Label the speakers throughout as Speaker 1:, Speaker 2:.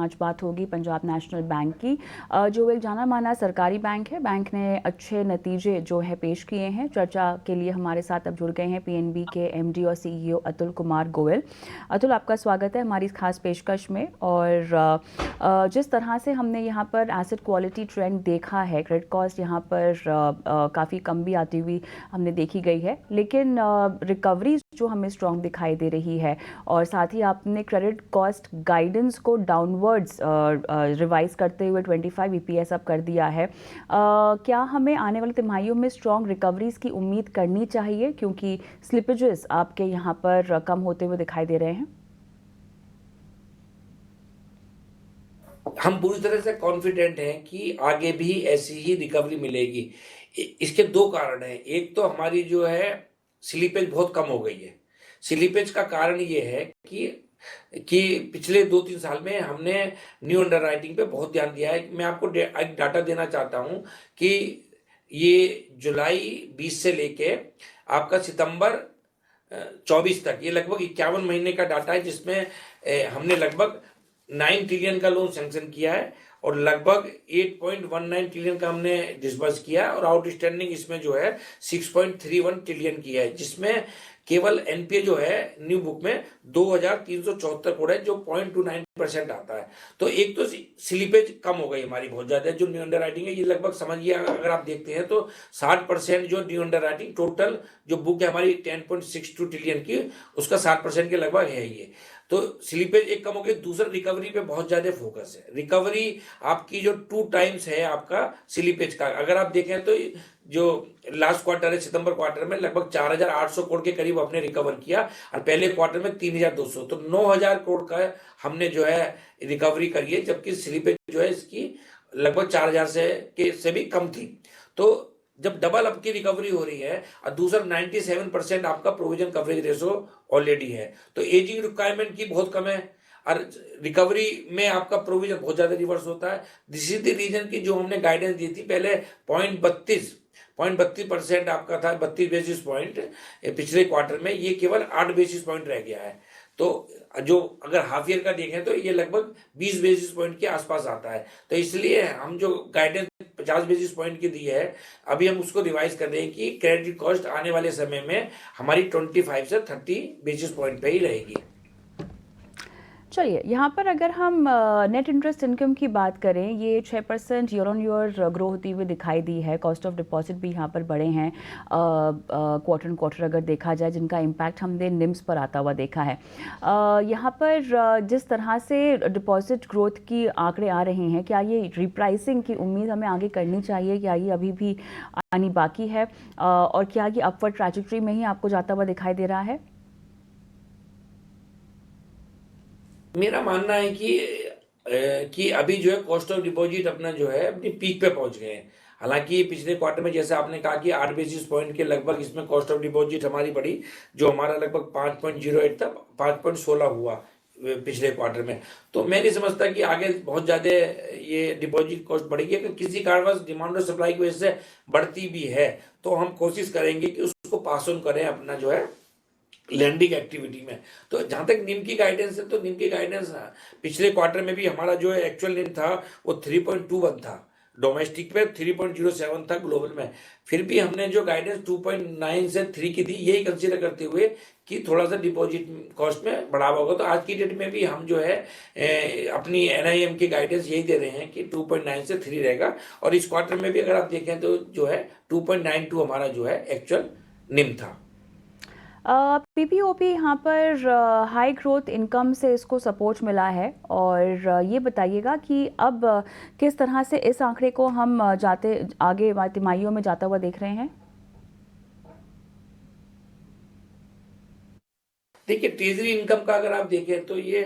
Speaker 1: आज बात होगी पंजाब नेशनल बैंक की, जो एक जाना माना सरकारी बैंक है। बैंक ने अच्छे नतीजे जो है पेश किए हैं। चर्चा के लिए हमारे साथ अब जुड़ गए हैं पीएनबी के एमडी और सीईओ अतुल कुमार गोयल। अतुल, आपका स्वागत है हमारी इस खास पेशकश में। और जिस तरह से हमने यहाँ पर एसेट क्वालिटी ट्रेंड देखा है, क्रेडिट कॉस्ट यहाँ पर काफ़ी कम भी आती हुई हमने देखी गई है, लेकिन रिकवरीज जो हमें स्ट्रॉन्ग दिखाई दे रही है। और साथ ही आपने क्रेडिट कॉस्ट गाइडेंस को डाउनवर्ड्स रिवाइज करते हुए 25 ईपीएस अब कर दिया है। क्या हमें आने वाली तिमाहियों में स्ट्रॉन्ग रिकवरीज की उम्मीद करनी चाहिए, क्योंकि स्लिपेजेस आपके यहाँ पर कम होते हुए दिखाई दे रहे हैं?
Speaker 2: हम पूरी तरह से कॉन्फिडेंट हैं कि आगे भी ऐसी ही रिकवरी मिलेगी। इसके दो कारण हैं। एक तो हमारी जो है स्लीपेज बहुत कम हो गई है। स्लीपेज का कारण ये है कि पिछले 2-3 साल में हमने न्यू अंडरराइटिंग पे बहुत ध्यान दिया है। मैं आपको एक डाटा देना चाहता हूँ कि ये जुलाई 20 से लेके आपका सितंबर 24 तक ये लगभग 51 महीने का डाटा है, जिसमें हमने लगभग 9 ट्रिलियन का लोन सैंक्शन किया है और लगभग 8.19 ट्रिलियन का हमने डिसबर्स किया और आउटस्टैंडिंग इसमें जो है 6.31 ट्रिलियन की है, जिसमें केवल एनपीए जो है न्यू बुक में 2374 करोड़ है, जो 0.29% आता है। तो एक तो स्लिपेज कम हो गई हमारी बहुत ज्यादा। जो न्यू अंडर राइटिंग है ये लगभग समझिए, अगर आप देखते हैं तो 60% जो न्यू अंडर राइटिंग टोटल जो बुक है हमारी 10.62 ट्रिलियन की, उसका 60% के लगभग है ये। तो स्लिपेज एक कम हो गई। दूसरा, रिकवरी पे बहुत ज्यादा फोकस है। रिकवरी आपकी जो 2 टाइम्स है आपका स्लिपेज का। अगर आप देखें तो जो लास्ट क्वार्टर है सितंबर क्वार्टर में लगभग 4800 करोड़ के करीब हमने रिकवर किया और पहले क्वार्टर में 3200, तो 9000 करोड़ का हमने जो है रिकवरी करी है, जबकि स्लिपेज जो है इसकी लगभग 4000 से भी कम थी। तो जब डबल आपकी रिकवरी हो रही है और दूसरा 97% आपका प्रोविजन कवरेज रेशो ऑलरेडी है, तो एजिंग रिक्वायरमेंट की बहुत कम है और रिकवरी में आपका प्रोविजन बहुत ज्यादा रिवर्स होता है। दिस इज द रीजन की जो हमने गाइडेंस दी थी पहले 0.32% आपका था, 32 बेसिस पॉइंट पिछले क्वार्टर में, ये केवल 8 बेसिस पॉइंट रह गया है। तो जो अगर हाफ ईयर का देखें तो ये लगभग 20 बेसिस पॉइंट के आसपास आता है। तो इसलिए हम जो गाइडेंस 50 बेसिस पॉइंट की दी है, अभी हम उसको रिवाइज कर रहे हैं कि क्रेडिट कॉस्ट आने वाले समय में हमारी 25 से 30 बेसिस पॉइंट पे ही रहेगी।
Speaker 1: चलिए, यहाँ पर अगर हम नेट इंटरेस्ट इनकम की बात करें, ये 6% ईयर ऑन ईयर ग्रो होती हुई दिखाई दी है। कॉस्ट ऑफ डिपॉजिट भी यहाँ पर बढ़े हैं क्वार्टर ऑन क्वार्टर अगर देखा जाए, जिनका इम्पैक्ट हमने निम्स पर आता हुआ देखा है। यहाँ पर जिस तरह से डिपॉजिट ग्रोथ की आंकड़े आ रहे हैं, क्या ये रिप्राइसिंग की उम्मीद हमें आगे करनी चाहिए? क्या ये अभी भी आनी बाकी है? और क्या ये अपवर्ड ट्रैजेक्टरी में ही आपको जाता हुआ दिखाई दे रहा है?
Speaker 2: मेरा मानना है कि अभी जो है कॉस्ट ऑफ डिपॉजिट अपना जो है अपनी पीक पे पहुंच गए हैं। हालांकि पिछले क्वार्टर में जैसे आपने कहा कि 8 बेसिस पॉइंट के लगभग इसमें कॉस्ट ऑफ डिपॉजिट हमारी बढ़ी, जो हमारा लगभग 5.08 था, 5.16 हुआ पिछले क्वार्टर में। तो मैं नहीं समझता कि आगे बहुत ज्यादा ये डिपॉजिट कॉस्ट बढ़ेगी। अगर किसी कारणवश डिमांड और सप्लाई की वजह से बढ़ती भी है तो हम कोशिश करेंगे कि उसको पास ऑन करें अपना जो है लैंडिंग एक्टिविटी में। तो जहां तक निम की गाइडेंस है, तो निम की गाइडेंस पिछले क्वार्टर में भी हमारा जो एक्चुअल निम था वो 3.21 था, डोमेस्टिक पे 3.07 था, ग्लोबल में। फिर भी हमने जो गाइडेंस 2.9 से 3 की थी, यही कंसीडर करते हुए कि थोड़ा सा डिपॉजिट कॉस्ट में बढ़ावा होगा। तो आज की डेट में भी हम जो है अपनी एनआईएम की गाइडेंस यही दे रहे हैं कि 2.9 से 3 रहेगा। और इस क्वार्टर में भी अगर आप देखें तो जो है 2.92 हमारा जो है एक्चुअल निम था।
Speaker 1: पीपीओपी यहाँ पर हाई ग्रोथ इनकम से इसको सपोर्ट मिला है। और ये बताइएगा कि अब किस तरह से इस आंकड़े को हम जाते आगे तिमाहियों में जाता हुआ देख रहे हैं?
Speaker 2: देखिए, ट्रेजरी इनकम का अगर आप देखें तो ये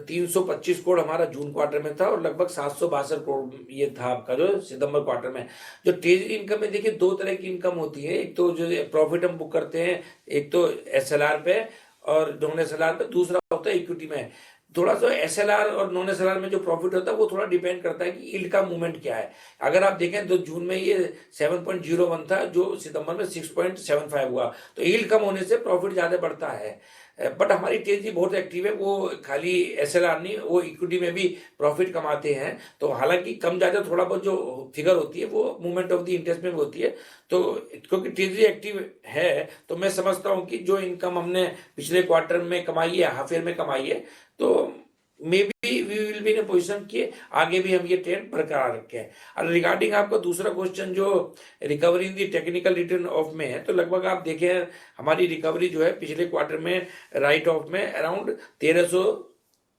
Speaker 2: 325 करोड़ हमारा जून क्वार्टर में था और लगभग 762 करोड़ ये था आपका जो सितंबर क्वार्टर में। जो ट्रेजरी इनकम में देखिए दो तरह की इनकम होती है। एक तो जो प्रॉफिट हम बुक करते हैं, एक तो एसएलआर पे और नॉन एसएलआर पे, दूसरा होता है इक्विटी में। थोड़ा सा एसएलआर और नॉन एसएलआर में जो प्रॉफिट होता है वो थोड़ा डिपेंड करता है कि यील्ड का मूवमेंट क्या है। अगर आप देखें तो जून में ये 7.01 था, जो सितंबर में 6.75 हुआ। तो यील्ड कम होने से प्रॉफिट ज्यादा बढ़ता है। बट हमारी तेजी बहुत एक्टिव है, वो खाली एसएलआर नहीं, वो इक्विटी में भी प्रॉफिट कमाते हैं। तो हालांकि कम ज़्यादा थोड़ा बहुत जो फिगर होती है वो मूवमेंट ऑफ द इंटरेस्ट में भी होती है। तो क्योंकि तेजी एक्टिव है तो मैं समझता हूँ कि जो इनकम हमने पिछले क्वार्टर में कमाई है, हाफ ईयर में कमाई है, तो maybe we will be in position कि आगे भी हम ये ट्रेंड बरकरार रखें। और रिगार्डिंग आपका दूसरा क्वेश्चन जो recovery in the technical return of में है, तो लगभग आप देखें हमारी रिकवरी जो है पिछले क्वार्टर में राइट ऑफ में अराउंड 1300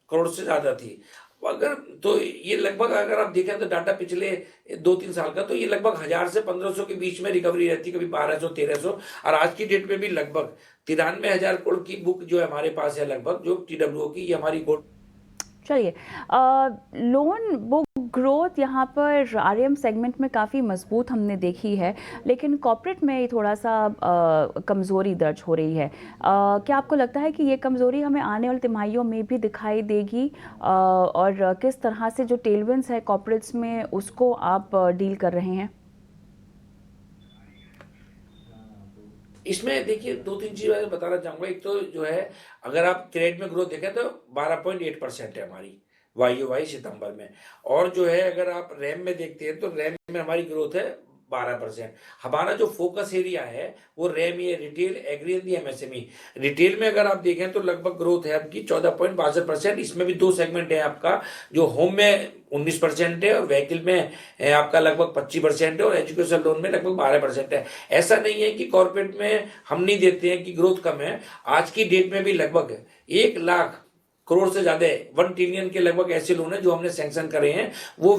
Speaker 2: करोड़ से ज़्यादा थी। अगर तो ये लगभग अगर आप देखें तो डाटा पिछले 2-3 साल का, तो ये लगभग 1000 से 1500 के बीच में रिकवरी रहती, कभी 1200-1300, और आज की डेट में भी लगभग 93,000 करोड़ की बुक जो है हमारे पास है, लगभग जो TWO की, ये हमारी गोल्ड।
Speaker 1: चलिए, लोन बुक ग्रोथ यहाँ पर आरएम सेगमेंट में काफ़ी मजबूत हमने देखी है, लेकिन कॉर्पोरेट में थोड़ा सा कमज़ोरी दर्ज हो रही है। क्या आपको लगता है कि ये कमज़ोरी हमें आने वाली तिमाहियों में भी दिखाई देगी, और किस तरह से जो टेलविंड्स है कॉर्पोरेट्स में उसको आप डील कर रहे हैं?
Speaker 2: इसमें देखिए 2-3 चीज़ मैं बताना चाहूँगा। एक तो जो है अगर आप क्रेडिट में ग्रोथ देखें तो 12.8% है हमारी YoY सितंबर में। और जो है अगर आप रैम में देखते हैं तो रैम में हमारी ग्रोथ है 12%। हमारा जो फोकस एरिया है वो रैम, ये retail, agri and MSME. Retail में अगर आप देखें तो लगभग ग्रोथ है आपकी 14.62%। इसमें भी दो सेगमेंट है आपका, जो होम में 19% है और व्हीकल में है आपका लगभग 25% है, और एजुकेशन लोन में लगभग 12% है। ऐसा नहीं है कि कॉर्पोरेट में हम नहीं देते हैं कि ग्रोथ कम है। आज की डेट में भी लगभग 1 लाख करोड़ से ज्यादा 1 ट्रिलियन के लगभग ऐसे लोन है जो हमने सैंक्शन करे हैं, वो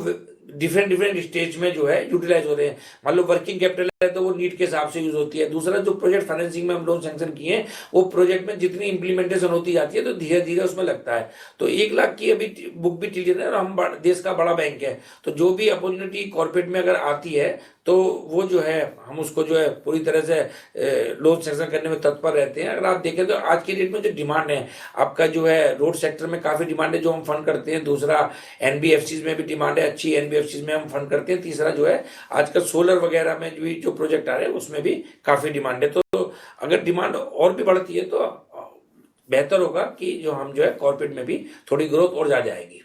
Speaker 2: डिफरेंट स्टेज में जो है यूटिलाइज हो रहे हैं। मान लो वर्किंग कैपिटल है तो वो नीड के हिसाब से यूज होती है। दूसरा जो प्रोजेक्ट फाइनेंसिंग में हम लोन सैंक्शन किए हैं, वो प्रोजेक्ट में जितनी इंप्लीमेंटेशन होती जाती है तो धीरे धीरे उसमें लगता है। तो 1 लाख की अभी बुक भी ट्रिलियन है, और हम देश का बड़ा बैंक है, तो जो भी अपॉर्चुनिटी कॉर्पोरेट में अगर आती है तो वो जो है हम उसको जो है पूरी तरह से लोन सैंक्शन करने में तत्पर रहते हैं। अगर आप देखें तो आज की डेट में जो डिमांड है आपका, जो है रोड सेक्टर में काफ़ी डिमांड है जो हम फंड करते हैं। दूसरा एनबीएफसीज में भी डिमांड है, अच्छी एनबीएफसीज में हम फंड करते हैं। तीसरा जो है आजकल सोलर वगैरह में जो प्रोजेक्ट आ रहे हैं उसमें भी काफ़ी डिमांड है। तो अगर डिमांड और भी बढ़ती है तो बेहतर होगा कि जो हम जो है कॉर्पोरेट में भी थोड़ी ग्रोथ और ज़्यादा आएगी।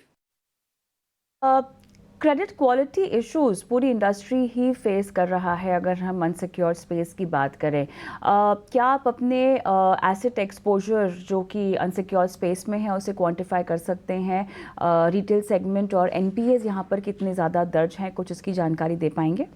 Speaker 1: क्रेडिट क्वालिटी इश्यूज पूरी इंडस्ट्री ही फेस कर रहा है अगर हम अनसिक्योर्ड स्पेस की बात करें। क्या आप अपने एसेट एक्सपोजर जो कि अनसिक्योर्ड स्पेस में है उसे क्वांटिफाई कर सकते हैं? रिटेल सेगमेंट और एनपीएस यहाँ पर कितने ज़्यादा दर्ज हैं, कुछ इसकी जानकारी दे पाएंगे?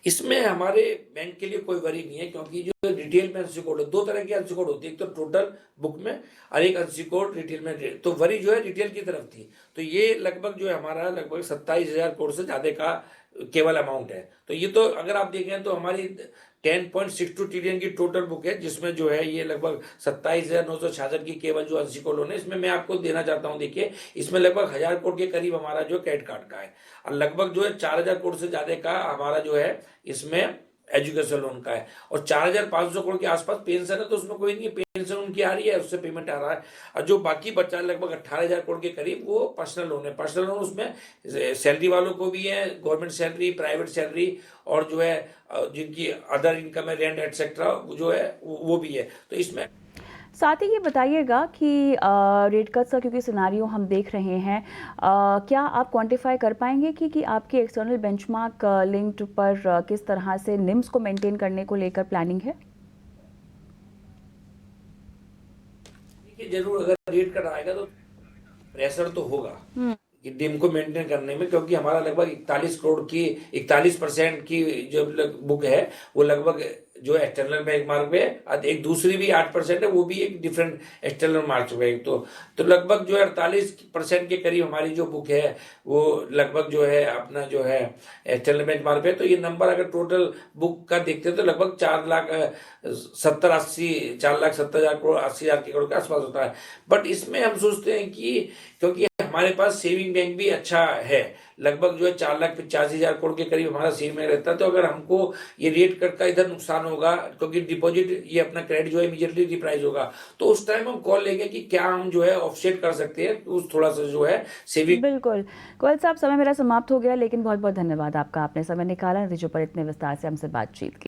Speaker 2: इसमें हमारे बैंक के लिए कोई वरी नहीं है, क्योंकि जो रिटेल में अनसिक्योर्ड है, दो तरह की अनसिक्योर्ड होती है, एक तो टोटल बुक में और एक अनसिक्योर्ड रिटेल में। तो वरी जो है रिटेल की तरफ थी। तो ये लगभग जो है हमारा लगभग 27,000 करोड़ से ज्यादा का केवल अमाउंट है। तो ये तो अगर आप देखें तो हमारी 10.62 ट्रिलियन की टोटल बुक है, जिसमें जो है ये लगभग 27,966 की केवल जो अनसिक्योर्ड लोन है। इसमें मैं आपको देना चाहता हूँ, देखिए इसमें लगभग 1000 करोड़ के करीब हमारा जो क्रेडिट कार्ड का है, और लगभग जो है 4000 करोड़ से ज्यादा का हमारा जो है इसमें एजुकेशन लोन का है, और 4500 करोड़ के आसपास पेंशन है। तो उसमें कोई नहीं, पेंशन उनकी आ रही है, उससे पेमेंट आ रहा है। और जो बाकी बचा है लगभग 18,000 करोड़ के करीब, वो पर्सनल लोन है। पर्सनल लोन उसमें सैलरी वालों को भी है, गवर्नमेंट सैलरी, प्राइवेट सैलरी, और जो है जिनकी अदर इनकम है, रेंट एटसेट्रा, जो है वो भी है। तो इसमें
Speaker 1: साथ ही ये बताइएगा कि रेट कट्स का क्योंकि सिनारियो हम देख रहे हैं, क्या आप क्वांटिफाई कर पाएंगे कि आपकी एक्सटर्नल बेंचमार्क लिंक्ड पर किस तरह से निम्स को मेंटेन करने को लेकर प्लानिंग है?
Speaker 2: जरूर अगर रेट कट आएगा तो प्रेशर तो होगा कि डिम को मेंटेन करने में, क्योंकि हमारा लगभग 41 करोड़ की 41% की जो बुक है वो लगभग जो एक्सटर्नल बैंक मार्क पे है, एक दूसरी भी 8% है, वो भी एक डिफरेंट एक्सटर्नल मार्क पे है। तो लगभग जो है 48% के करीब हमारी जो बुक है वो लगभग जो है अपना जो है एक्सटर्नल बैंक मार्क पे है। तो ये नंबर अगर टोटल बुक का देखते हैं तो लगभग 4,70,000 करोड़, 80,000 करोड़ के आसपास होता है। बट इसमें हम सोचते हैं कि क्योंकि हमारे पास सेविंग बैंक भी अच्छा है, लगभग जो है 4,85,000 करोड़ के करीब हमारा सेविंग बैंक रहता है। तो अगर हमको ये रेट कट का इधर नुकसान होगा, क्योंकि डिपॉजिट ये अपना क्रेडिट जो है इमीडिएटली रिप्राइज होगा, तो उस टाइम हम कॉल लेंगे कि क्या हम जो है ऑफसेट कर सकते हैं उस थोड़ा सा जो है सेविंग।
Speaker 1: बिल्कुल गोयल साहब, समय मेरा समाप्त हो गया, लेकिन बहुत बहुत धन्यवाद आपका, आपने समय निकाला, नतीजों पर इतने विस्तार से हमसे बातचीत की।